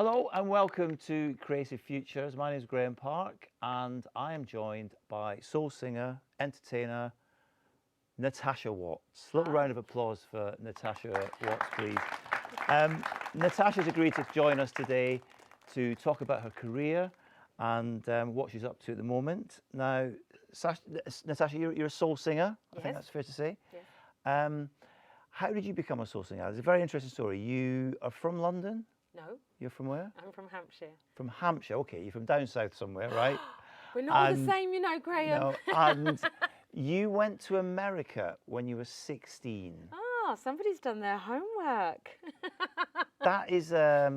Hello and welcome to Creative Futures. My name is Graham Park and I am joined by soul singer, entertainer, Natasha Watts. A little round of applause for Natasha Watts, please. Natasha's agreed to join us today to talk about her career and what she's up to at the moment. Now, Natasha, you're a soul singer, Yes. I think that's fair to say. Yes. How did you become a soul singer? It's a very interesting story. You are from London? No. You're from where? I'm from Hampshire. From Hampshire, okay. You're from down south somewhere, right? We're not all the same, you know, Graham. No, and you went to America when you were 16. Oh, somebody's done their homework. That is a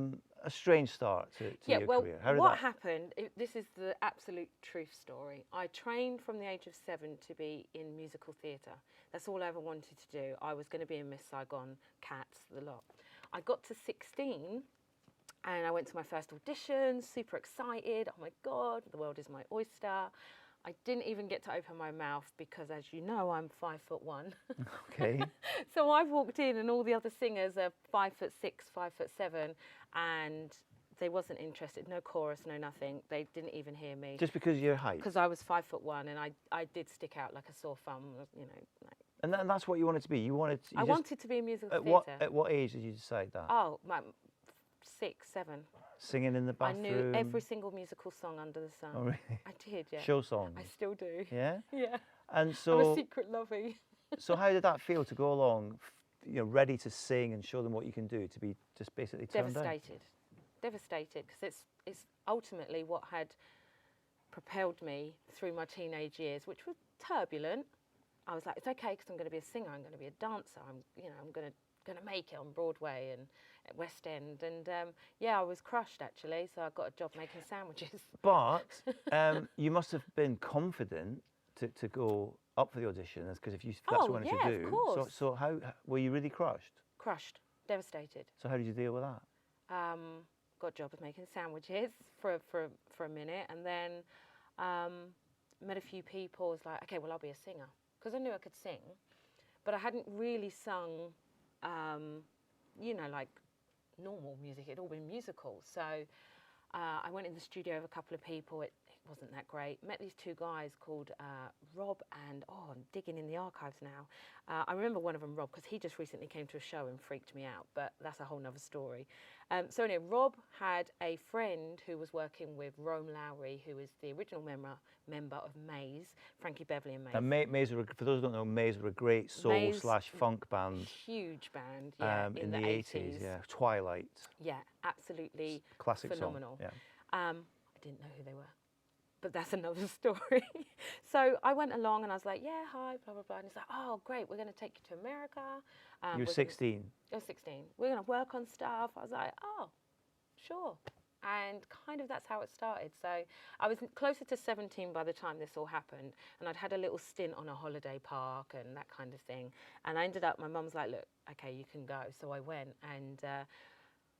strange start to your career. How did what that... happened, this is the absolute truth story. I trained from the age of 7 to be in musical theatre. That's all I ever wanted to do. I was going to be in Miss Saigon, Cats, the lot. I got to 16 and I went to my first audition, super excited. Oh my God, the world is my oyster. I didn't even get to open my mouth because, as you know, I'm 5'1". Okay. So I walked in and all the other singers are 5'6", 5'7", and they wasn't interested. No chorus, no nothing. They didn't even hear me. Just because of your height? Because I was 5'1", and I did stick out like a sore thumb, you know. Like. And that's what you wanted to be? You wanted to, I wanted to be in musical theatre. At what age did you decide that? Oh, 6, 7. Singing in the bathroom? I knew every single musical song under the sun. Oh, really? I did, yeah. Show songs? I still do. Yeah? Yeah. And so... I'm a secret lovey. So how did that feel to go along, you know, ready to sing and show them what you can do, to be just basically turned down? Devastated, because it's ultimately what had propelled me through my teenage years, which were turbulent. I was like, it's okay, because I'm going to be a singer, I'm going to be a dancer, I'm going to make it on Broadway and at West End, and yeah, I was crushed actually. So I got a job making sandwiches. But you must have been confident to go up for the audition, because if that's what you wanted to do. Of course. So how were you really crushed? Crushed, devastated. So how did you deal with that? Got a job of making sandwiches for a minute, and then met a few people. Was like, okay, well, I'll be a singer, because I knew I could sing, but I hadn't really sung, you know, like normal music. It'd all been musicals. So I went in the studio with a couple of people. It wasn't that great. Met these two guys called Rob and, I'm digging in the archives now. I remember one of them, Rob, because he just recently came to a show and freaked me out, but that's a whole nother story. So anyway, Rob had a friend who was working with Rome Lowry, who is the original member of Maze, Frankie Beverly and Maze. And Maze, for those who don't know, Maze were a great soul/funk band. Huge band, yeah, in the 80s, yeah. Twilight. Yeah, absolutely classic phenomenal. Song, yeah. I didn't know who they were, but that's another story. So I went along and I was like, yeah, hi, blah, blah, blah. And he's like, oh, great, we're going to take you to America. You were 16? I was 16. We're going to work on stuff. I was like, oh, sure. And kind of that's how it started. So I was closer to 17 by the time this all happened. And I'd had a little stint on a holiday park and that kind of thing. And I ended up, my mum's like, look, okay, you can go. So I went, and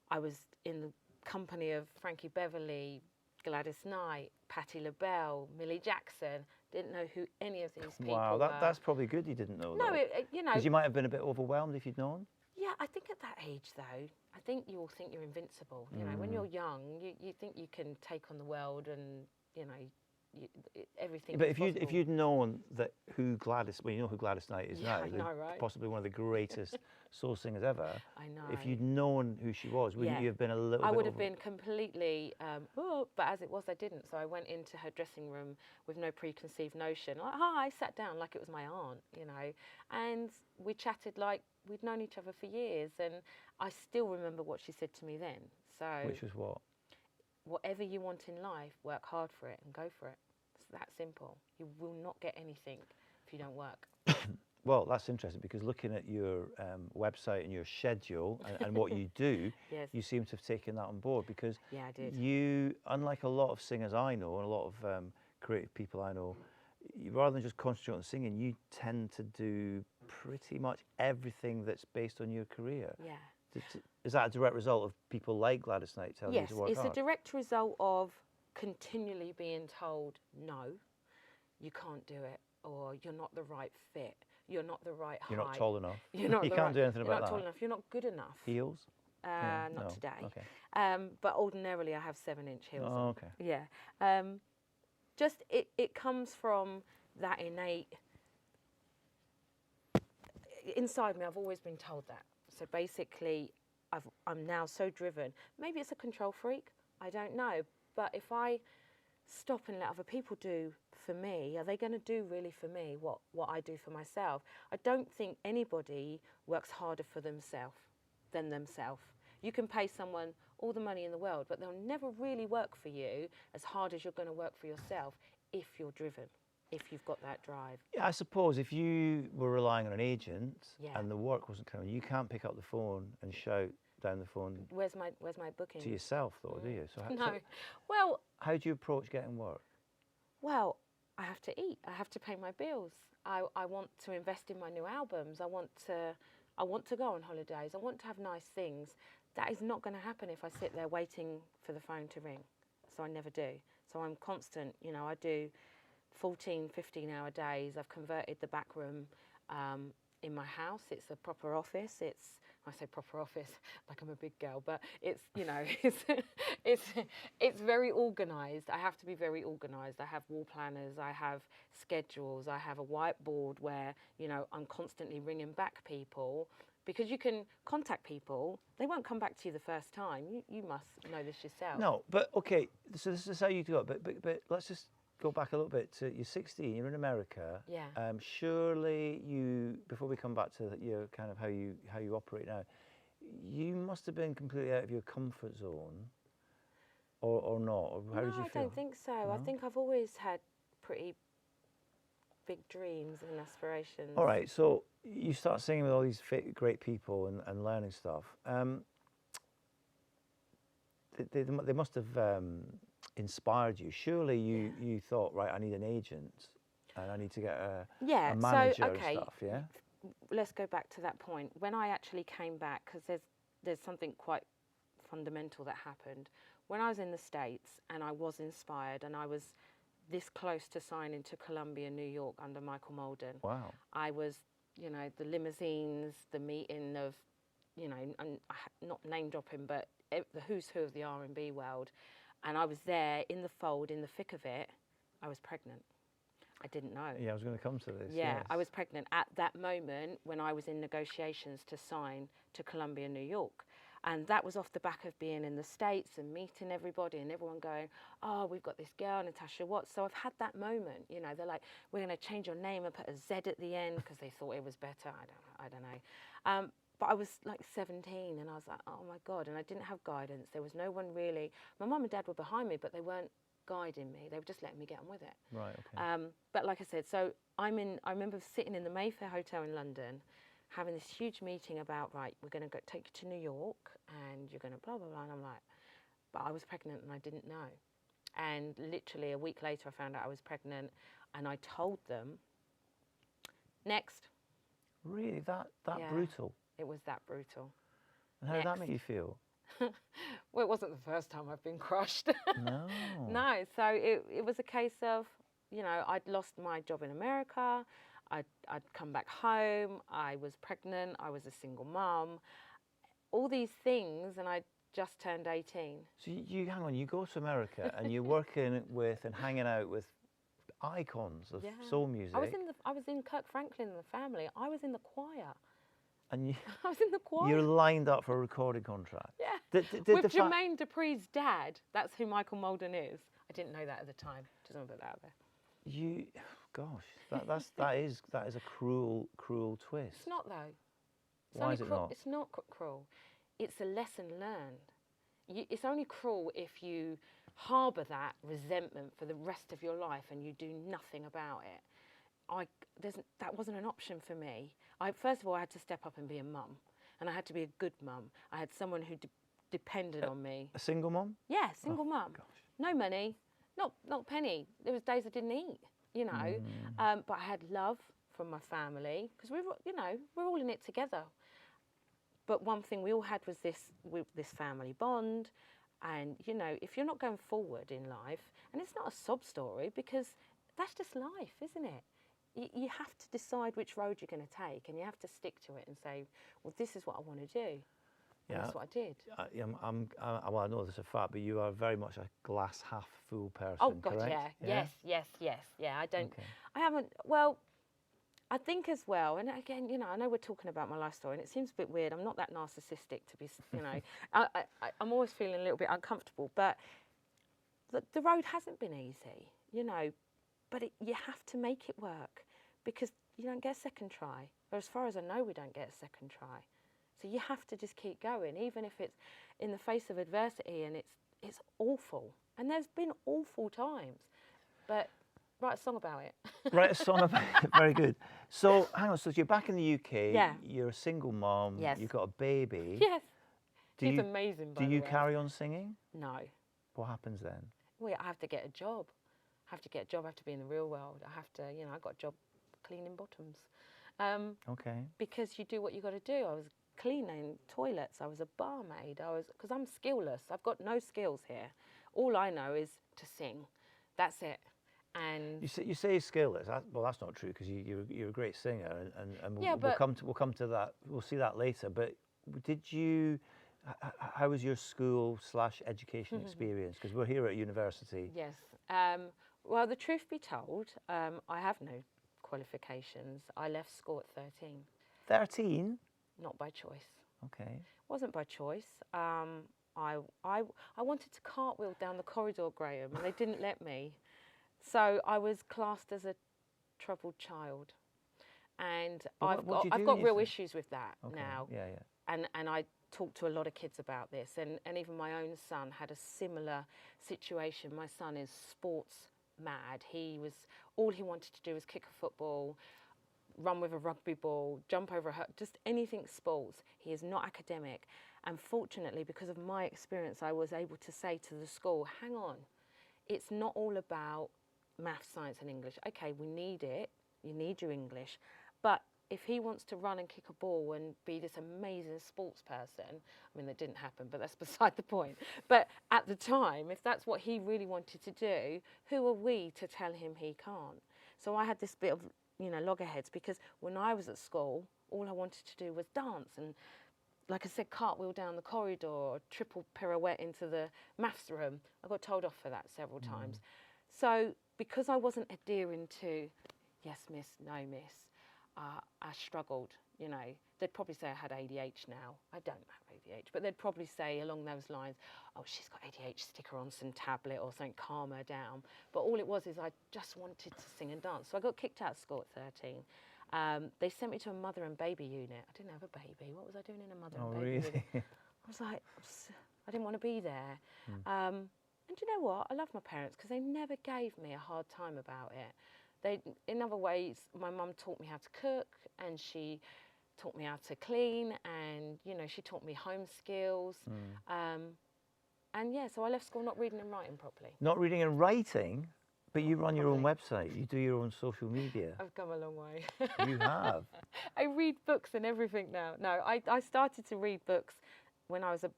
I was in the company of Frankie Beverly, Gladys Knight, Patti LaBelle, Millie Jackson. Didn't know who any of these people were. Wow, that's probably good you didn't know. No, you know. Because you might have been a bit overwhelmed if you'd known. Yeah, I think at that age, though, I think you all think you're invincible. You know, when you're young, you think you can take on the world, and you know, everything. But if you'd known who Gladys Knight is now, I know, right? Possibly one of the greatest soul singers ever. I know. If you'd known who she was, wouldn't you have been a little bit? I would have been completely, but as it was, I didn't. So I went into her dressing room with no preconceived notion. Like, hi, I sat down like it was my aunt, you know, and we chatted like we'd known each other for years. And I still remember what she said to me then. So, which was what? Whatever you want in life, work hard for it and go for it. It's that simple. You will not get anything if you don't work. Well, that's interesting, because looking at your website and your schedule and what you do, Yes. you seem to have taken that on board, because Yeah, I did. you, unlike a lot of singers I know and a lot of creative people I know, rather than just concentrate on singing, you tend to do pretty much everything that's based on your career. Yeah. Is that a direct result of people like Gladys Knight telling you to work hard? Yes, it's a direct result of continually being told, no, you can't do it, or you're not the right fit, you're not the right height. You're not tall enough. You're not you the can't right, do anything you're about not tall that. enough, you're not good enough. Heels? Yeah, not no, today. okay. But ordinarily I have 7-inch heels Oh, on. okay. Yeah. Just it comes from that innate inside me. I've always been told that. So basically, I'm now so driven. Maybe it's a control freak. I don't know. But if I stop and let other people do for me, are they going to do really for me what I do for myself? I don't think anybody works harder for themselves than themselves. You can pay someone all the money in the world, but they'll never really work for you as hard as you're going to work for yourself if you're driven, if you've got that drive. Yeah, I suppose if you were relying on an agent Yeah. and the work wasn't coming, you can't pick up the phone and shout down the phone Where's my booking? to yourself, though, do you? So No. Well, how do you approach getting work? Well, I have to eat. I have to pay my bills. I want to invest in my new albums. I want to go on holidays. I want to have nice things. That is not going to happen if I sit there waiting for the phone to ring. So I never do. So I'm constant. You know, I do 14, 15-hour days. I've converted the back room in my house. It's a proper office. I say proper office like I'm a big girl, but it's, you know, it's very organised. I have to be very organised. I have wall planners. I have schedules. I have a whiteboard where, you know, I'm constantly ringing back people, because you can contact people. They won't come back to you the first time. You must know this yourself. No, but okay, so this is how you do it. But let's just go back a little bit to you're 16. You're in America. Yeah. Surely you, before we come back to your kind of how you operate now, you must have been completely out of your comfort zone, or not. Or how did you feel? I don't think so. No? I think I've always had pretty big dreams and aspirations. All right, so you start singing with all these great people and learning stuff. They must have inspired you. Surely you thought, right, I need an agent and I need to get a manager and stuff, yeah? Let's go back to that point. When I actually came back, because there's something quite fundamental that happened. When I was in the States and I was inspired and I was this close to signing to Columbia, New York under Michael Molden. Wow. I was, you know, the limousines, the meeting of, you know, and not name dropping, but the who's who of the R&B world. And I was there in the fold, in the thick of it. I was pregnant. I didn't know. Yeah, I was going to come to this. Yeah, yes. I was pregnant at that moment when I was in negotiations to sign to Columbia, New York. And that was off the back of being in the States and meeting everybody and everyone going, oh, we've got this girl, Natasha Watts. So I've had that moment, you know, they're like, we're going to change your name and put a Z at the end because they thought it was better. I don't know. But I was like 17 and I was like, oh my God. And I didn't have guidance. There was no one really. My mum and dad were behind me, but they weren't guiding me. They were just letting me get on with it. Right, okay. But like I said, so I remember sitting in the Mayfair Hotel in London, having this huge meeting about, right, we're going to go take you to New York and you're going to blah, blah, blah. And I'm like, but I was pregnant and I didn't know. And literally a week later, I found out I was pregnant and I told them, next. Really? That Yeah. brutal? It was that brutal. And how did that make you feel? Well, it wasn't the first time I've been crushed. No. No, so it was a case of, you know, I'd lost my job in America, I'd come back home, I was pregnant, I was a single mum, all these things, and I just turned 18. So you hang on, you go to America and you're working with and hanging out with icons of soul music. I was in Kirk Franklin and the Family. I was in the choir. And I was in the choir. you're lined up for a recording contract. Yeah. Did with Jermaine Dupri's dad. That's who Michael Molden is. I didn't know that at the time. Just want to put that out there. Gosh, that is a cruel twist. It's not though. Why is it not? It's not cruel. It's a lesson learned. It's only cruel if you harbour that resentment for the rest of your life and you do nothing about it. That wasn't an option for me. First of all, I had to step up and be a mum, and I had to be a good mum. I had someone who depended on me. A single mum? Yeah, single mum. Gosh. No money, not a penny. There was days I didn't eat, you know. But I had love from my family because we're all in it together. But one thing we all had was this family bond, and you know, if you're not going forward in life, and it's not a sob story because that's just life, isn't it? You have to decide which road you're going to take, and you have to stick to it and say, well, this is what I want to do. And that's what I did. Well, I know this is a fact, but you are very much a glass half full person, Oh God, correct? yeah. Yes. Yeah, I don't. Okay. I haven't. Well, I think as well, and again, you know, I know we're talking about my life story, and it seems a bit weird. I'm not that narcissistic to be, you know. I'm always feeling a little bit uncomfortable, but the road hasn't been easy, you know. But you have to make it work, because you don't get a second try. Or as far as I know, we don't get a second try. So you have to just keep going, even if it's in the face of adversity and it's awful. And there's been awful times, but write a song about it. Write a song about it. Very good. So hang on. So you're back in the UK. Yeah. You're a single mom. Yes. You've got a baby. Yes. Do He's you, amazing, by Do the you way. carry on singing? No. What happens then? Well, I have to get a job. I have to get a job. I have to be in the real world. I have to, you know, I got a job cleaning bottoms. Okay. Because you do what you got to do. I was cleaning toilets. I was a barmaid. Because I'm skillless. I've got no skills here. All I know is to sing. That's it. And You say skillless. Well, that's not true, because you're a great singer, and Yeah, we'll come to that. We'll see that later. But did you? How was your school / education experience? Because we're here at university. yes. Well, the truth be told, I have no qualifications. I left school at 13. 13. Not by choice. Okay. Wasn't by choice. I wanted to cartwheel down the corridor, Graham, and they didn't let me. So I was classed as a troubled child, and But what do you I've do got when you real sing? issues with that Okay. now. Yeah. And I talk to a lot of kids about this, and even my own son had a similar situation. My son is sports mad. All he wanted to do was kick a football, run with a rugby ball, jump over just anything sports. He is not academic. And fortunately, because of my experience, I was able to say to the school, hang on, it's not all about maths, science and English. Okay, we need it. You need your English. But if he wants to run and kick a ball and be this amazing sports person, I mean, that didn't happen, but that's beside the point. But at the time, if that's what he really wanted to do, who are we to tell him he can't? So I had this bit of, you know, loggerheads, because when I was at school, all I wanted to do was dance and, like I said, cartwheel down the corridor or triple pirouette into the maths room. I got told off for that several times. So because I wasn't adhering to, yes, miss, no, miss, I struggled, you know. They'd probably say I had ADH now. I don't have ADH, but they'd probably say along those lines, oh, she's got ADH, stick her on some tablet or something, calm her down. But all it was is I just wanted to sing and dance. So I got kicked out of school at 13. They sent me to a mother and baby unit. I didn't have a baby. What was I doing in a mother and baby unit? I was like, I didn't want to be there. And you know what? I love my parents, because they never gave me a hard time about it. In other ways, my mum taught me how to cook, and she taught me how to clean, and, you know, she taught me home skills. And yeah, so I left school not reading and writing properly. Not reading and writing, but you run your own website. You do your own social media. I've come a long way. You have. I read books and everything now. No, I started to read books when I was at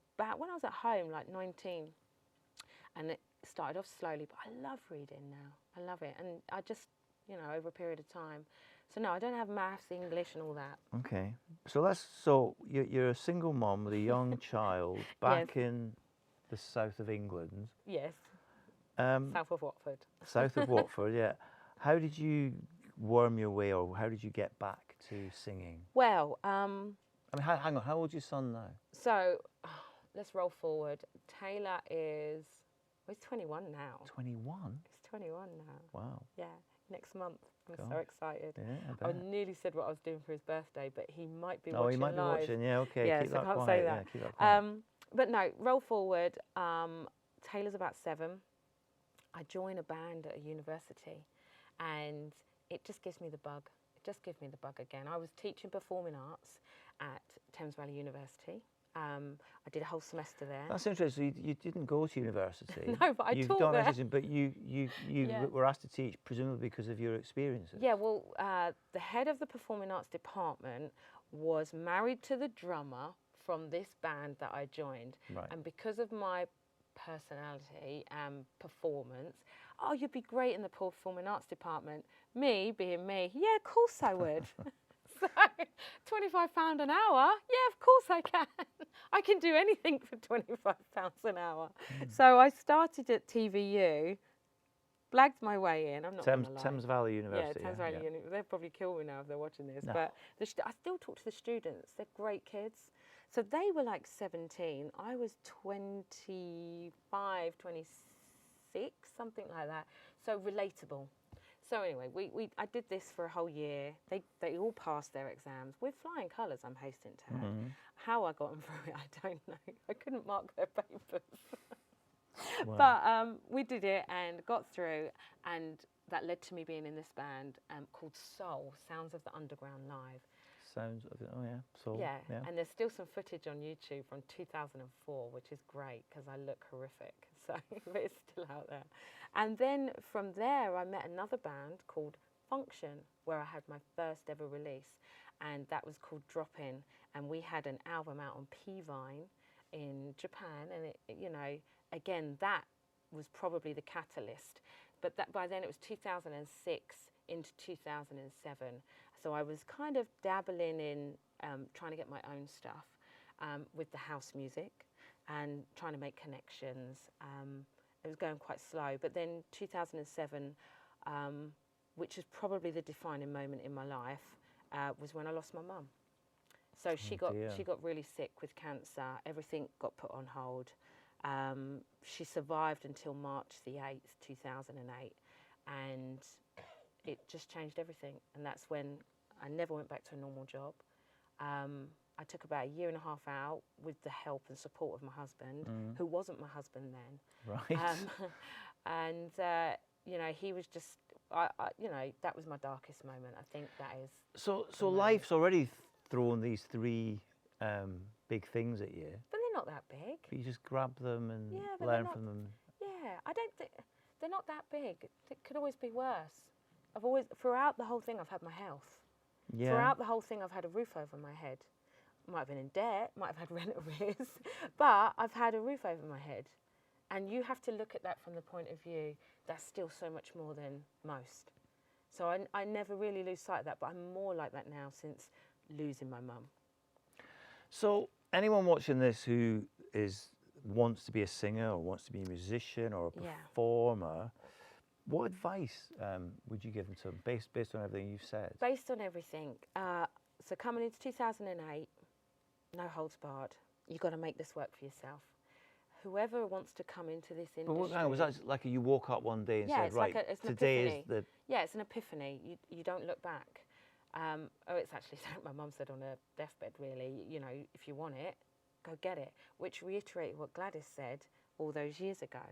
home, like 19. And it started off slowly, but I love reading now. I love it. And I just, you know, over a period of time. So no, I don't have maths, English and all that. Okay. So you're a single mom with a young child back in the south of England. Yes. South of Watford. South of Watford, yeah. How did you worm your way, or how did you get back to singing? Well, I mean, hang on, how old's your son now? So let's roll forward. Taylor is, well, he's 21 now. 21? He's 21 now. Wow. Yeah, next month. I'm God. so excited. Yeah, I I bet. nearly said what I was doing for his birthday, but he might be watching Oh, he might live. be watching, yeah, okay. Yes, keep that I can't quiet. say that. Yeah, keep that quiet. But no, roll forward. Taylor's about 7. I join a band at a university, and it just gives me the bug. It just gives me the bug again. I was teaching performing arts at Thames Valley University. I did a whole semester there. That's interesting. So you didn't go to university. No, but I You've taught done there. education, but you Yeah. were asked to teach, presumably because of your experiences. Yeah, well, the head of the performing arts department was married to the drummer from this band that I joined. Right. And because of my personality and performance, oh, you'd be great in the performing arts department. Me being me, yeah, of course I would. So £25 an hour, yeah, of course I can. I can do anything for £25 an hour. So I started at TVU, blagged my way in. I'm not going to lie. Thames Valley University. Yeah, Thames Valley University. They'll probably kill me now if they're watching this. No. But I still talk to the students. They're great kids. So they were like 17. I was 25, 26, something like that. So relatable. So anyway, I did this for a whole year. They all passed their exams with flying colours, I'm hastening to add. How I got them through it, I don't know. I couldn't mark their papers. Wow. But we did it and got through, and that led to me being in this band called Soul, Sounds of the Underground Live. Sounds of it. Oh yeah. So Yeah, and there's still some footage on YouTube from 2004, which is great because I look horrific. So but it's still out there. And then from there, I met another band called Function, where I had my first ever release, and that was called Drop In. And we had an album out on P-Vine in Japan, and it, you know, again, that was probably the catalyst. But that by then it was 2006 into 2007. So I was kind of dabbling in trying to get my own stuff with the house music and trying to make connections. It was going quite slow. But then 2007, which is probably the defining moment in my life, was when I lost my mum. So she got really sick with cancer. Everything got put on hold. She survived until March the 8th, 2008. And it just changed everything. And that's when I never went back to a normal job. I took about a year and a half out with the help and support of my husband, who wasn't my husband then. Right. And, you know, he was just, you know, that was my darkest moment. I think that is. So life's already thrown these three big things at you. But they're not that big. But you just grab them and but learn from them. Yeah, I don't think, they're not that big. It could always be worse. Throughout the whole thing, I've had my health. Yeah. Throughout the whole thing, I've had a roof over my head. Might have been in debt, might have had rent arrears, but I've had a roof over my head. And you have to look at that from the point of view, that's still so much more than most. So I never really lose sight of that, but I'm more like that now since losing my mum. So anyone watching this who wants to be a singer or wants to be a musician or a performer, what advice would you give them to them based on everything you've said? Based on everything. So coming into 2008, no holds barred. You've got to make this work for yourself. Whoever wants to come into this industry. But was that like you woke up one day and said, it's right, like it's today epiphany. is the... Yeah, it's an epiphany. You don't look back. It's actually something my mum said on her deathbed, really. You know, if you want it, go get it. Which reiterated what Gladys said all those years ago.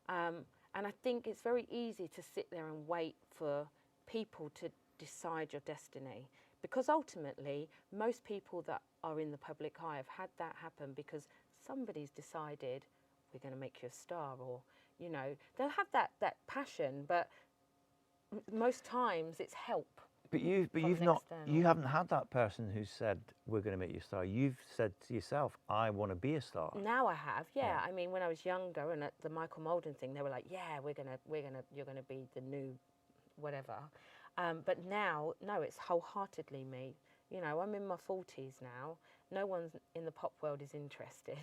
And I think it's very easy to sit there and wait for people to decide your destiny. Because ultimately, most people that are in the public eye have had that happen because somebody's decided we're going to make you a star, or, you know, they'll have that passion, but most times it's help. But you haven't had that person who said we're going to make you a star. You've said to yourself, I want to be a star. Now I have, yeah. I mean, when I was younger and at the Michael Malden thing, they were like, yeah, you're gonna be the new whatever. But now, no, it's wholeheartedly me. You know, I'm in my 40s now. No one in the pop world is interested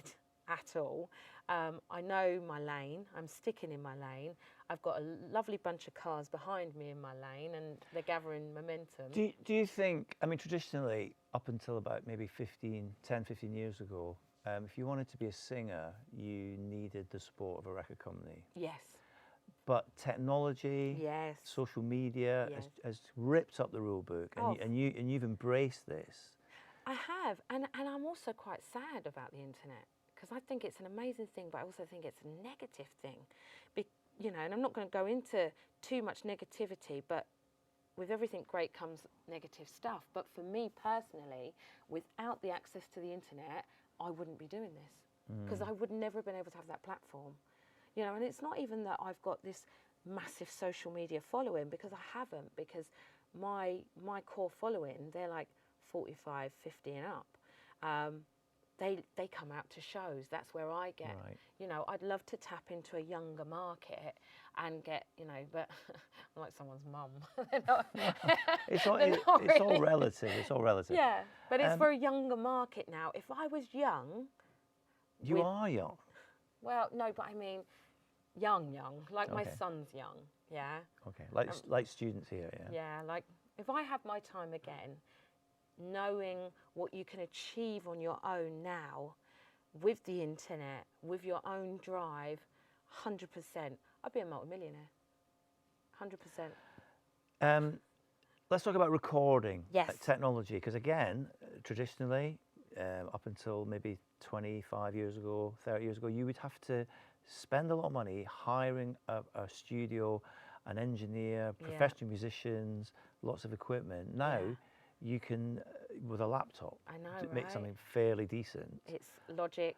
at all. I know my lane. I'm sticking in my lane. I've got a lovely bunch of cars behind me in my lane, and they're gathering momentum. Do you think, I mean, traditionally, up until about maybe 10, 15 years ago, if you wanted to be a singer, you needed the support of a record company? Yes. But technology, social media has ripped up the rule book, and you've embraced this. I have, and I'm also quite sad about the internet, because I think it's an amazing thing, but I also think it's a negative thing. You know, and I'm not going to go into too much negativity, but with everything great comes negative stuff. But for me personally, without the access to the internet, I wouldn't be doing this, because I would never have been able to have that platform. You know, and it's not even that I've got this massive social media following, because I haven't, because my core following, they're like 45, 50 and up. they come out to shows. That's where I get, Right. you know, I'd love to tap into a younger market and get, you know, but I'm like someone's mum. They're not, It's all, they're not it's all really- relative. It's all relative. Yeah, but it's for a younger market now. If I was young, You with- are young. well, no, but I mean, young, like my Okay. son's young, yeah? Okay. Like students here, yeah. Yeah, like if I have my time again, knowing what you can achieve on your own now with the internet, with your own drive, 100%, I'd be a multimillionaire. 100%. Let's talk about recording Yes. technology, because again, traditionally, up until maybe 25 years ago, 30 years ago, you would have to spend a lot of money hiring a studio, an engineer, Yeah. professional musicians, lots of equipment. Now, Yeah. you can, with a laptop, I know, make right? something fairly decent. It's Logic.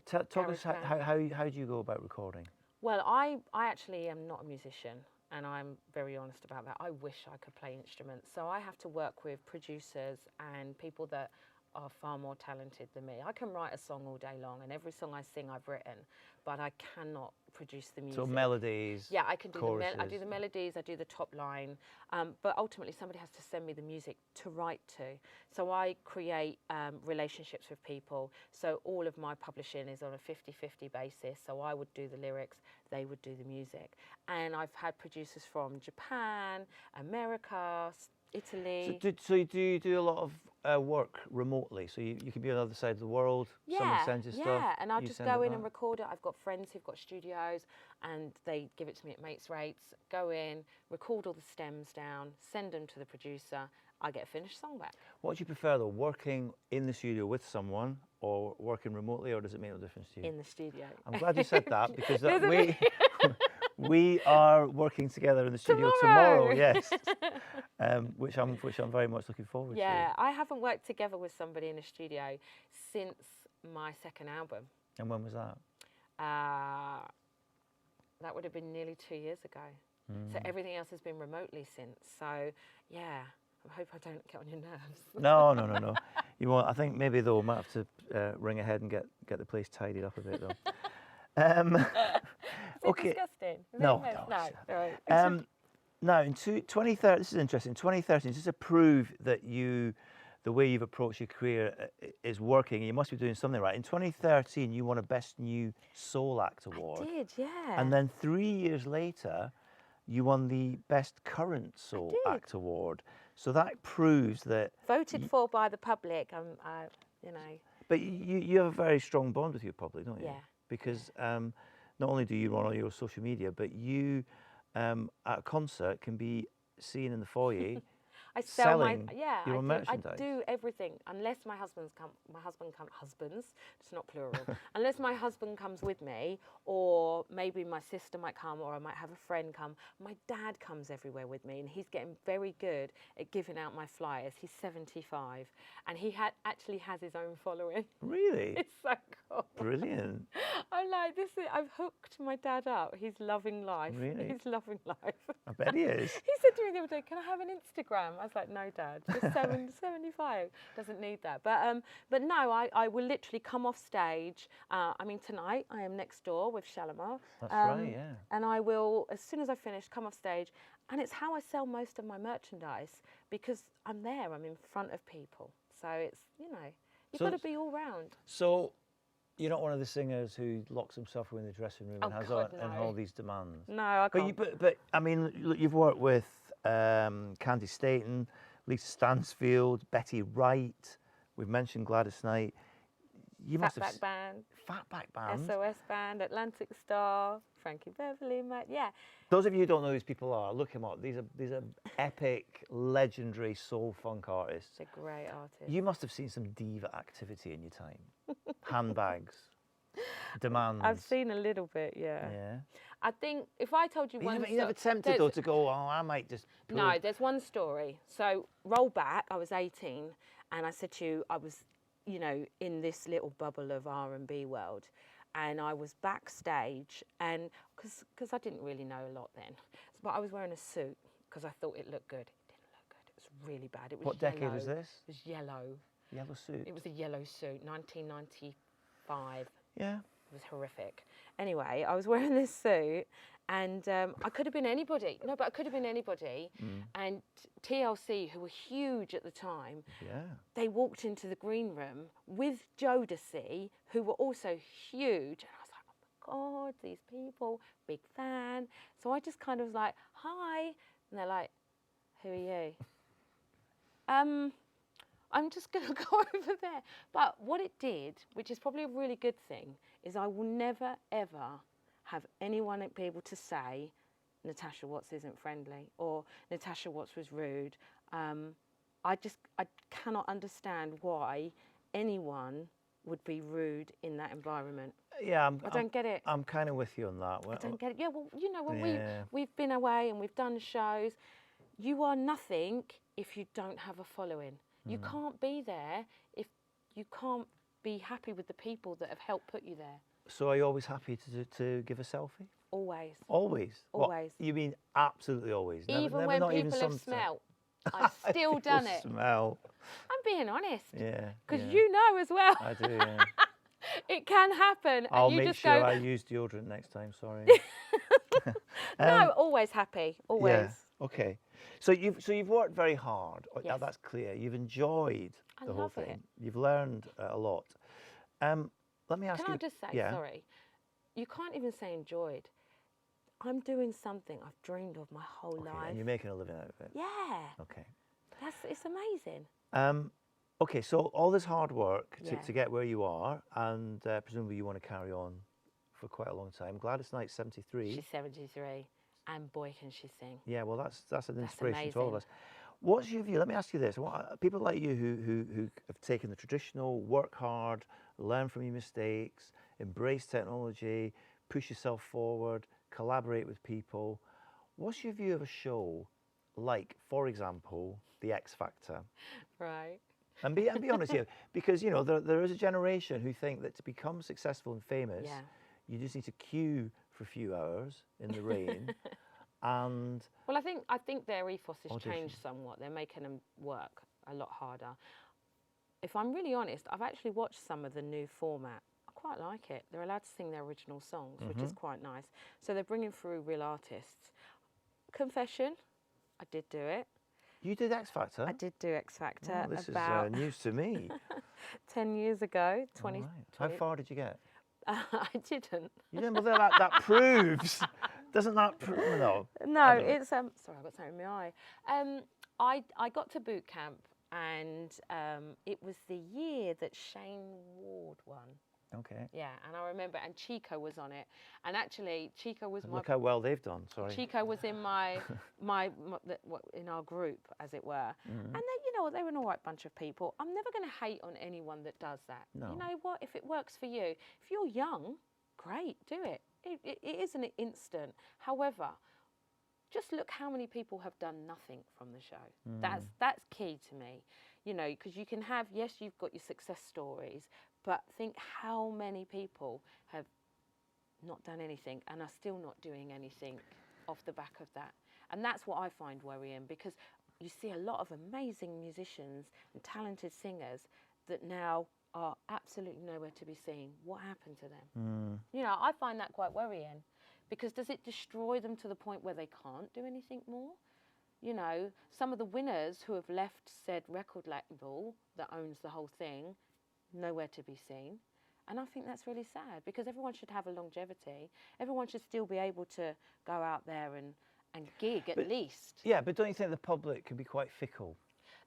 Talk us GarageBand. how do you go about recording? Well, I actually am not a musician, and I'm very honest about that. I wish I could play instruments. So I have to work with producers and people that are far more talented than me. I can write a song all day long, and every song I sing I've written, but I cannot produce the music. So melodies. Yeah, I can do choruses. I do the melodies, I do the top line, but ultimately somebody has to send me the music to write to. So I create relationships with people. So all of my publishing is on a 50-50 basis. So I would do the lyrics, they would do the music. And I've had producers from Japan, America, Italy. So do you do a lot of work remotely? So you can be on the other side of the world. Someone sends you stuff. Yeah, and I'll you just send go it in and back? record it. I've got friends who've got studios, and they give it to me at m.wright. Go in, record all the stems down, send them to the producer. I get a finished song back. What do you prefer though, working in the studio with someone or working remotely, or does it make no difference to you? In the studio. I'm glad you said that, because There's a we we are working together in the studio Tomorrow. yes, which I'm very much looking forward Yeah, to. I haven't worked together with somebody in a studio since my second album. And when was that? That would have been nearly 2 years ago. So everything else has been remotely since. So yeah, I hope I don't get on your nerves. No. You won't. I think maybe though, we might have to ring ahead and get the place tidied up a bit though. Is Okay. it disgusting? Is No, it no, no. it's- All right. Now, in 2013, this is interesting. 2013, just to prove that the way you've approached your career is working, you must be doing something right. In 2013, you won a Best New Soul Act award. I did, yeah. And then 3 years later, you won the Best Current Soul did. Act award. So that proves that. Voted for by the public. You know. But you have a very strong bond with your public, don't you? Yeah. Because not only do you run all your social media, but you at a concert can be seen in the foyer. I sell selling yeah. your own I merchandise. do everything unless my husband comes. It's not plural. Unless my husband comes with me, or maybe my sister might come, or I might have a friend come. My dad comes everywhere with me, and he's getting very good at giving out my flyers. He's 75, and he actually has his own following. Really? It's so cool. Brilliant. I'm like, I've hooked my dad up. He's loving life. Really? He's loving life. I bet he is. He said to me the other day, "Can I have an Instagram?" I was like, "No, Dad, just 75. Doesn't need that." But no, I will literally come off stage. I mean, tonight I am next door with Shalimar. That's right, yeah. And I will, as soon as I finish, come off stage. And it's how I sell most of my merchandise, because I'm there. I'm in front of people. So it's, you've So got to be all round. So you're not one of the singers who locks himself in the dressing room and Oh, has God, and no. all these demands. No, I can't. But I mean, look, you've worked with Candy Staton, Lisa Stansfield, Betty Wright. We've mentioned Gladys Knight. You must have Fatback Band, Fatback Band. SOS Band, Atlantic Star, Frankie Beverly, yeah. Those of you who don't know who these people are, look them up. These are epic, legendary soul funk artists. It's a great artist. You must have seen some diva activity in your time. Handbags, demands. I've seen a little bit, yeah. Yeah. I think if I told you You one never tempted though to go, oh, I might just. No, there's one story. So roll back, I was 18, and I said to you, I was, in this little bubble of R&B world, and I was backstage, and because I didn't really know a lot then, but I was wearing a suit because I thought it looked good. It didn't look good. It was really bad. It was What decade was yellow. this? It was yellow. Yellow suit. It was a yellow suit, 1995. Yeah. It was horrific. Anyway, I was wearing this suit, and I could have been anybody. No, but I could have been anybody. And TLC, who were huge at the time, Yeah. they walked into the green room with Jodeci, who were also huge. And I was like, oh my God, these people, big fan. So I just kind of was like, hi. And they're like, who are you? I'm just going to go over there. But what it did, which is probably a really good thing, is I will never, ever have anyone be able to say Natasha Watts isn't friendly or Natasha Watts was rude. I cannot understand why anyone would be rude in that environment. Yeah, I don't get it. I'm kind of with you on that. I don't get it. Yeah, well, you know, when Yeah. we've been away and we've done shows, you are nothing if you don't have a following. You can't be there if you can't be happy with the people that have helped put you there. So are you always happy to give a selfie? Always. Always? Always. What, you mean absolutely always? Even when not people have sometime? smelt, I've still done it. Smell. I'm being honest. Yeah. Because yeah. you know as well. I do, yeah. It can happen. I'll and you make just sure go, I use deodorant next time, sorry. no, always happy. Always. Yeah. Okay. So you've worked very hard. Yes. That's clear. You've enjoyed I the whole love thing. it. You've learned a lot. Let me ask you. Can I just say, yeah. sorry, you can't even say enjoyed. I'm doing something I've dreamed of my whole Okay, life. and you're making a living out of it. Yeah. Okay. It's amazing. Okay, so all this hard work Yeah. to get where you are, and presumably you want to carry on for quite a long time. Gladys Knight's 73. She's 73, and boy, can she sing. Yeah, well, that's an inspiration to all of amazing. us. What's your view? Let me ask you this: people like you who have taken the traditional, work hard, learn from your mistakes, embrace technology, push yourself forward, collaborate with people. What's your view of a show like, for example, The X Factor? Right. And be honest here, because you know there is a generation who think that to become successful and famous, Yeah. you just need to queue for a few hours in the rain, and Well, I think their ethos has Audition. changed somewhat. They're making them work a lot harder. If I'm really honest, I've actually watched some of the new format. I quite like it. They're allowed to sing their original songs, which is quite nice. So they're bringing through real artists. Confession, I did do it. you did X Factor. I did do X Factor Oh, this about is news to me. 10 years ago. 20. All right. How far did you get? I didn't. You didn't. Well, that proves. Doesn't that prove? No. No, I don't know. it's sorry, I got something in my eye. I got to boot camp, and it was the year that Shane Ward won. Okay. Yeah, and I remember, and Chico was on it, and actually Chico was Look how well they've done. Sorry. Chico was in in our group, as it were, and they, you know, they were an all right bunch of people. I'm never going to hate on anyone that does that. No. You know what? If it works for you, if you're young, great, do it. It isn't instant. However, just look how many people have done nothing from the show. That's key to me. You know, because you can have, yes, you've got your success stories, but think how many people have not done anything and are still not doing anything off the back of that. And that's what I find worrying, because you see a lot of amazing musicians and talented singers that now are absolutely nowhere to be seen. What happened to them? You know, I find that quite worrying, because does it destroy them to the point where they can't do anything more? You know, some of the winners who have left said record label that owns the whole thing, nowhere to be seen. And I think that's really sad, because everyone should have a longevity. Everyone should still be able to go out there and gig at least. Yeah, but don't you think the public can be quite fickle?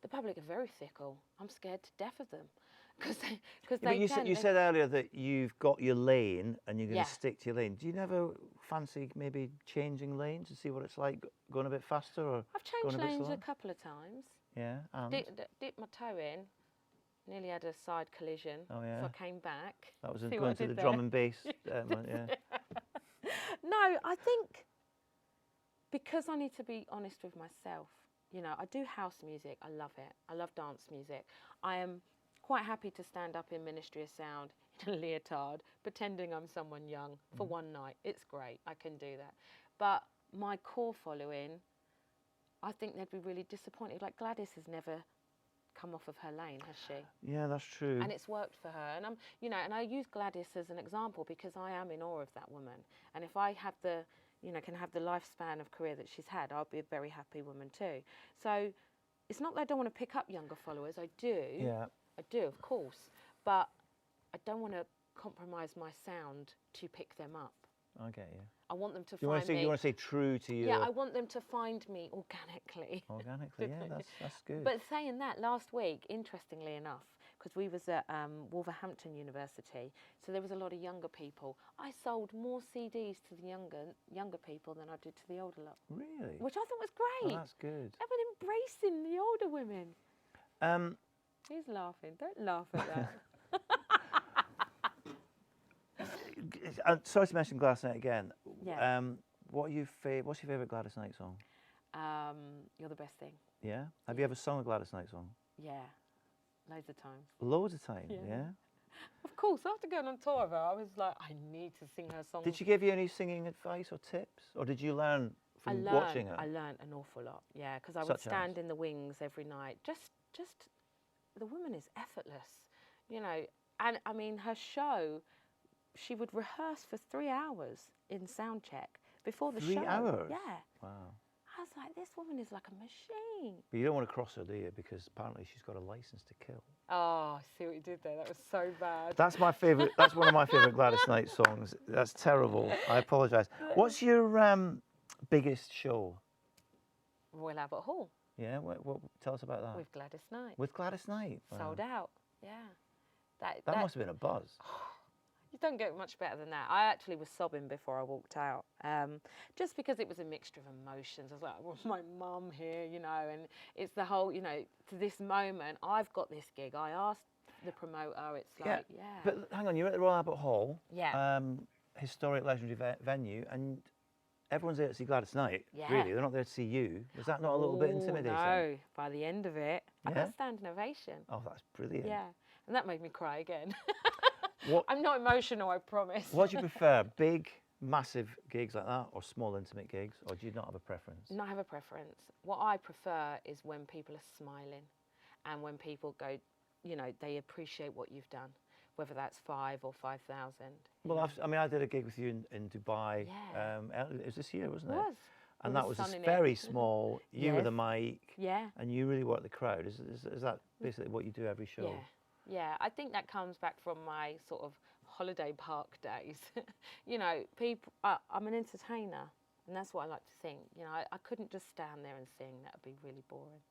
The public are very fickle. I'm scared to death of them. Because But you said earlier that you've got your lane and you're going Yeah. to stick to your lane. Do you never fancy maybe changing lanes to see what it's like, going a bit faster or I've going changed a bit lanes slower? a couple of times. Yeah, and Dipped my toe in, nearly had a side collision. Oh, yeah. So I came back. that was See going what I to the did drum there? and bass. Yeah. No, I think because I need to be honest with myself. You know, I do house music. I love it. I love dance music. I am quite happy to stand up in Ministry of Sound in a leotard, pretending I'm someone young for one night. It's great. I can do that. But my core following, I think they'd be really disappointed. Like Gladys has never come off of her lane, has she? Yeah, that's true. And it's worked for her. And and I use Gladys as an example because I am in awe of that woman. And if I have can have the lifespan of career that she's had, I'll be a very happy woman too. So it's not that I don't want to pick up younger followers. I do. Yeah. I do, of course. But I don't want to compromise my sound to pick them up. I get you. I want them to You find me. You want to stay true to your... Yeah, I want them to find me organically. Organically, yeah, that's good. But saying that, last week, interestingly enough, because we was at Wolverhampton University, so there was a lot of younger people. I sold more CDs to the younger people than I did to the older lot. Really? Which I thought was great. Oh, that's good. They've been embracing the older women. He's laughing. Don't laugh at that. Sorry to mention Gladys Knight again. Yeah. What's your favourite Gladys Knight song? You're the best thing. Yeah? Have you ever sung a Gladys Knight song? Yeah. Loads of times. Loads of times, yeah? Of course, after going on tour of her, I was like, I need to sing her song. Did she give you any singing advice or tips? Or did you learn from watching her? I learned an awful lot, yeah, because I would stand in the wings every night. Just the woman is effortless, and I mean, her show, she would rehearse for 3 hours in sound check before the show. 3 hours? Yeah. Wow. I was like, this woman is like a machine. But you don't want to cross her, do you? Because apparently she's got a license to kill. Oh, I see what you did there. That was so bad. That's my favourite. That's one of my favourite Gladys Knight songs. That's terrible. I apologise. What's your biggest show? Royal Albert Hall. Yeah. What? Tell us about that. With Gladys Knight. With Gladys Knight. Wow. Sold out. Yeah. That must have been a buzz. You don't get much better than that. I actually was sobbing before I walked out, just because it was a mixture of emotions. I was like, well, my mum here, and it's the whole, to this moment, I've got this gig. I asked the promoter, it's like, yeah. But hang on, you're at the Royal Albert Hall. Yeah. Historic, legendary venue, and everyone's there to see Gladys Knight. Yeah. Really, they're not there to see you. Was that not a little bit intimidating? No, by the end of it, I got a standing ovation. Oh, that's brilliant. Yeah, and that made me cry again. What, I'm not emotional, I promise. What do you prefer, big, massive gigs like that, or small, intimate gigs, or do you not have a preference? Not have a preference. What I prefer is when people are smiling, and when people go, they appreciate what you've done, whether that's 5 or 5,000. Well, I did a gig with you in Dubai. Yeah. It was this year, wasn't it? It was. And that was just very small. You with a mic. Yeah. And you really worked the crowd. Is that basically what you do every show? Yeah. Yeah, I think that comes back from my sort of holiday park days. People. I'm an entertainer, and that's what I like to think. I couldn't just stand there and sing. That would be really boring.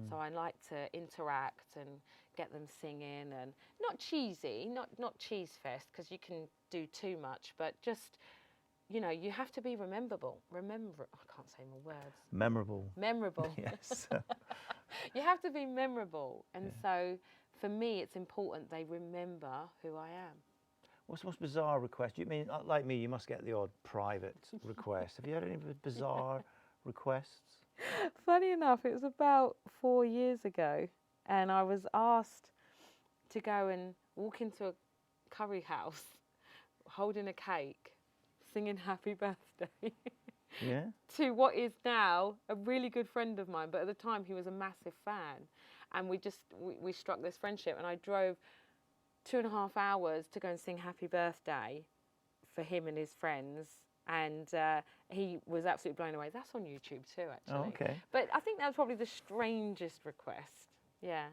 So I like to interact and get them singing, and not cheesy, not cheese fest, because you can do too much, but just, you have to be rememberable. I can't say more words. Memorable. Memorable. Yes. You have to be memorable, and so for me, it's important they remember who I am. What's the most bizarre request? You mean, like me, you must get the odd private request. Have you had any bizarre requests? Funny enough, it was about 4 years ago, and I was asked to go and walk into a curry house holding a cake, singing Happy Birthday. Yeah. To what is now a really good friend of mine, but at the time he was a massive fan. And we struck this friendship, and I drove 2.5 hours to go and sing Happy Birthday for him and his friends. And he was absolutely blown away. That's on YouTube too, actually. Oh, okay. But I think that was probably the strangest request. Yeah.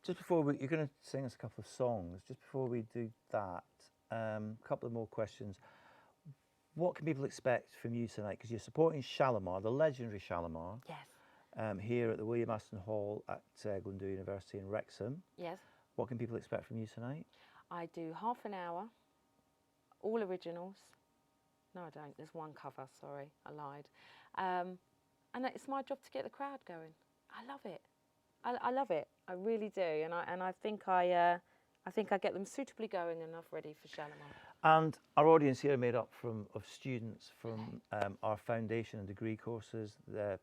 Just before you're going to sing us a couple of songs. Just before we do that, a couple of more questions. What can people expect from you tonight? Because you're supporting Shalimar, the legendary Shalimar. Yes. Here at the William Aston Hall at Glyndwr University in Wrexham. Yes. What can people expect from you tonight? I do half an hour, all originals. No, I don't. There's one cover, sorry, I lied. And it's my job to get the crowd going. I love it. I love it. I really do. And I think I get them suitably going enough ready for Shalimar. And our audience here are made up of students from our foundation and degree courses. They're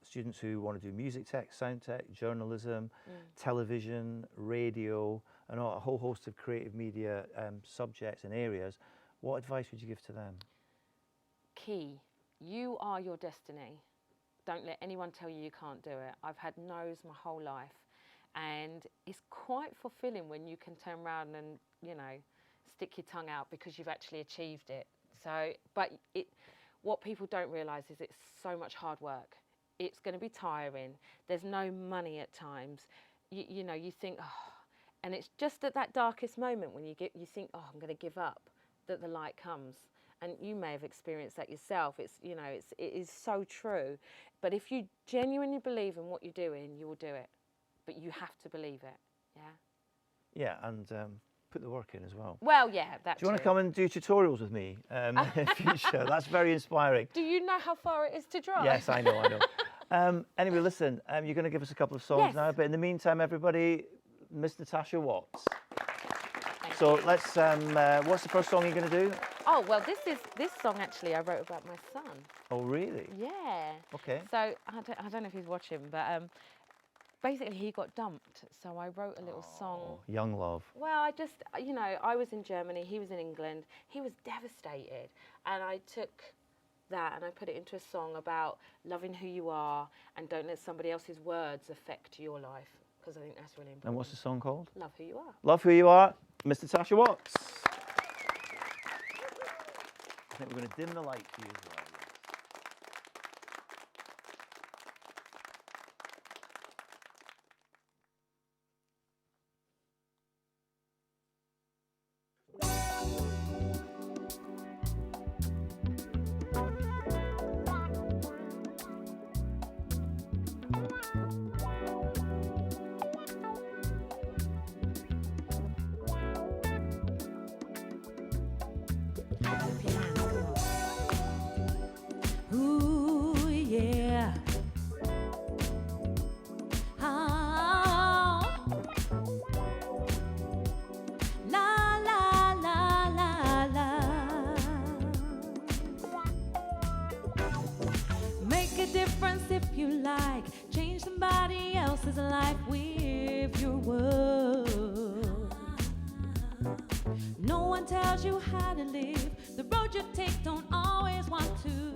students who want to do music tech, sound tech, journalism, television, radio, and a whole host of creative media subjects and areas. What advice would you give to them? Key. You are your destiny. Don't let anyone tell you you can't do it. I've had no's my whole life, and it's quite fulfilling when you can turn around and, you know, stick your tongue out because you've actually achieved it. So, but what people don't realise is it's so much hard work. It's going to be tiring. There's no money at times. You know, you think, oh, and it's just at that darkest moment when you think, oh, I'm going to give up, that the light comes. And you may have experienced that yourself. It's, you know, it is so true. But if you genuinely believe in what you're doing, you will do it. But you have to believe it. Yeah. Yeah, and put the work in as well. Well, yeah, that's Do you want to come and do tutorials with me in future? That's very inspiring. Do you know how far it is to drive? Yes, I know, I know. Anyway, listen, you're going to give us a couple of songs now, but in the meantime, everybody, Miss Natasha Watts. So let's, what's the first song you're going to do? Oh, well, this song actually I wrote about my son. Oh, really? Yeah. Okay. So I don't know if he's watching, but basically he got dumped. So I wrote a little song. Young love. Well, I just, you know, I was in Germany, he was in England. He was devastated. And I took that and I put it into a song about loving who you are and don't let somebody else's words affect your life, because I think that's really important. And what's the song called? Love Who You Are. Love Who You Are, Miss Natasha Watts. I think we're going to dim the light for you as well. Ooh, yeah. Oh. La, la, la, la, la. Make a difference if you like. Change somebody else's life with your words. No one tells you how to live. The road you take don't always want to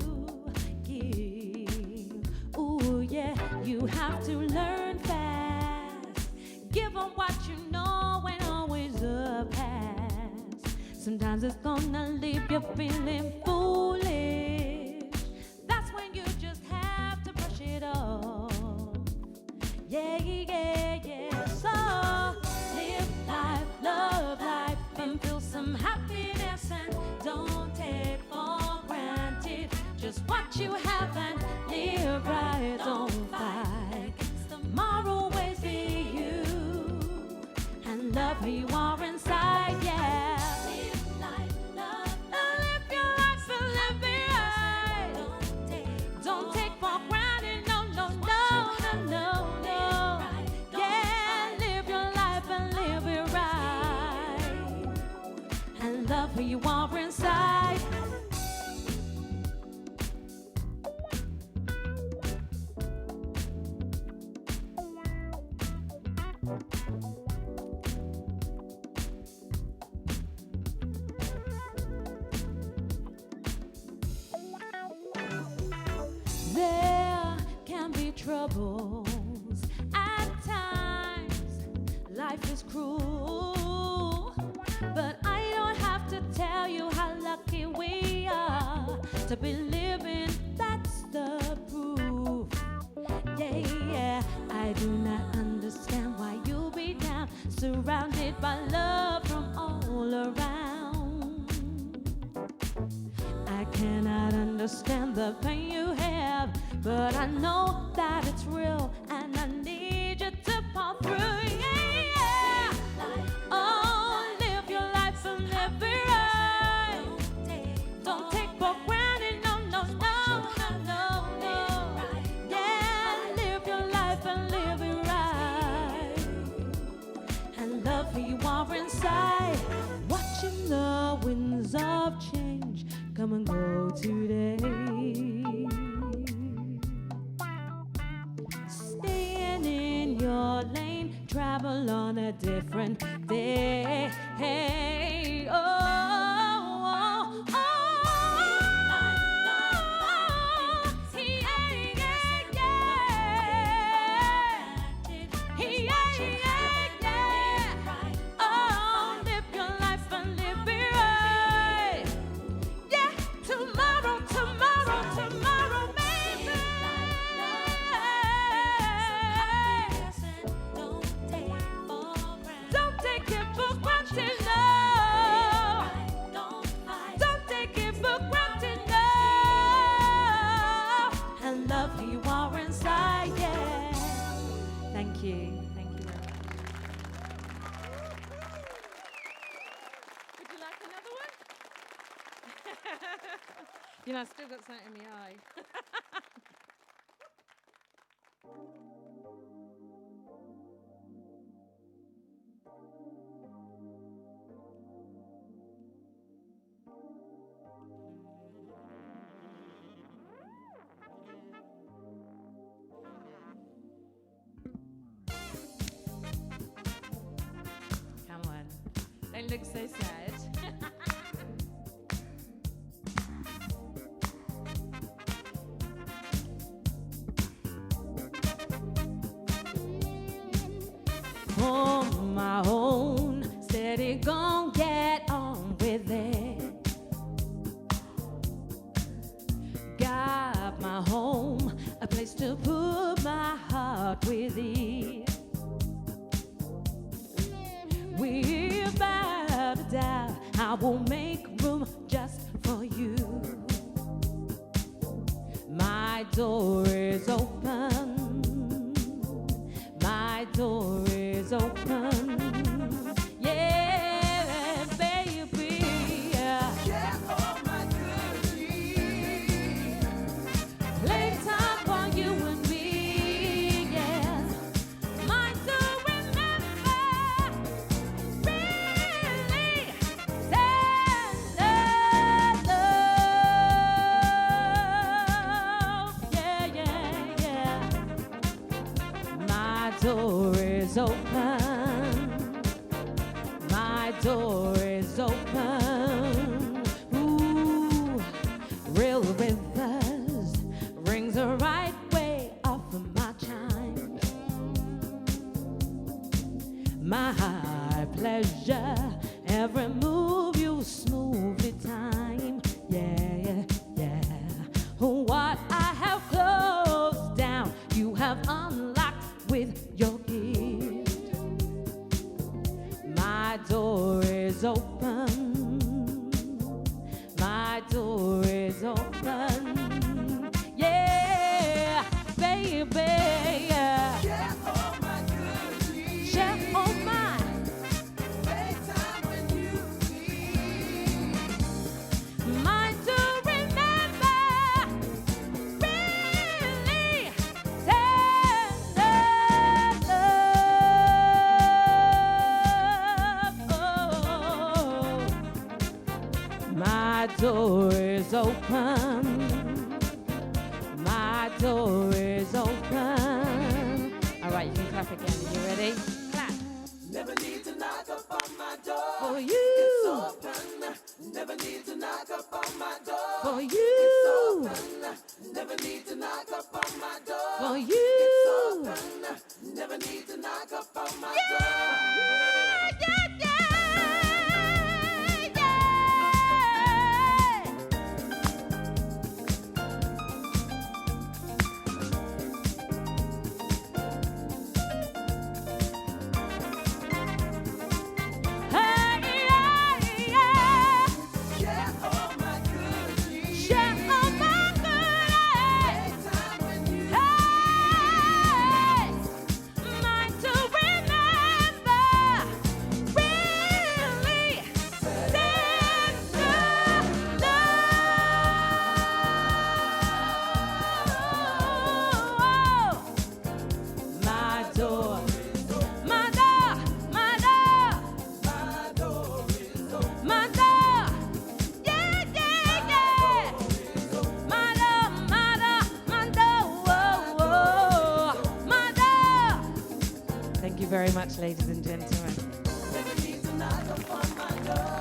give. Ooh, yeah, you have to learn fast. Give them what you know and always the past. Sometimes it's gonna leave you feeling foolish. That's when you just have to brush it off. Yeah, yeah, yeah. So live life, love life, and feel some happiness, and don't take for granted just what you have, and live right, don't fight. Tomorrow waits for you, and love who you are inside, yeah. Live life, love life, your life and live it right. Don't take for granted, no, no, no, no, no, no. Yeah, live your life and live it right, and love who you are inside. There can be troubles at times. Life is cruel, but I don't have to tell you how lucky we are to be living. That's the proof. Yeah, yeah. I do not understand why you'll be down, surrounded by love from all around. I cannot understand the pain you have, but I know that it's real, and I need you to pull through. Yeah, yeah. Oh, live your life and live it right. Don't take for granted, no, no, no, no, no, no. Yeah, live your life and live it right, and love who you are inside. Watching the winds of change come and go today. Staying in your lane, travel on a different day. Hey, oh, oh, oh, yeah, yeah, you. Thank you very much. Would you like another one? You know, I've still got something in my eye. Come on. Don't look so sad. On my own, steady gon' get on with it. Got my home, a place to put my heart with it. Without a doubt, I will make room just for you. My door is open. My door is open. Yeah, baby. Yeah, all my goodies. Playtime for you and me. Yeah. Mine to remember. Really tender love. Yeah, yeah, yeah. My door is open. My door is open. Ooh, real rivers rings the right way off of my chime. My high pleasure, every move you smoothly time. Yeah, yeah. What I have closed down, you have unlocked with your gift. My door is open. My door is open. Yeah, baby. Yeah, all my goodies. Share all mine. Playtime when you need. Mine to remember. Really tender love. Oh. My door is open. My door is open. All right, you can clap again. Are you ready? Clap. Never need to knock up on my door. For It's you. open. Never need to knock up on my door. For It's you. open. Never need to knock up on my door. For It's you. open. Never need to knock up on my door. Yeah, yeah, yeah, yeah. Hey, yeah, yeah. Yeah, all my goodies. Share all my goodies. Playtime when you Hey, mine to remember. Really tender love. My door, my door, my door, my door is open. my door. Yeah, yeah, yeah. My door, my door, my door. Oh, oh. My door. Thank you very much, ladies and gentlemen. Never need to knock up on my door.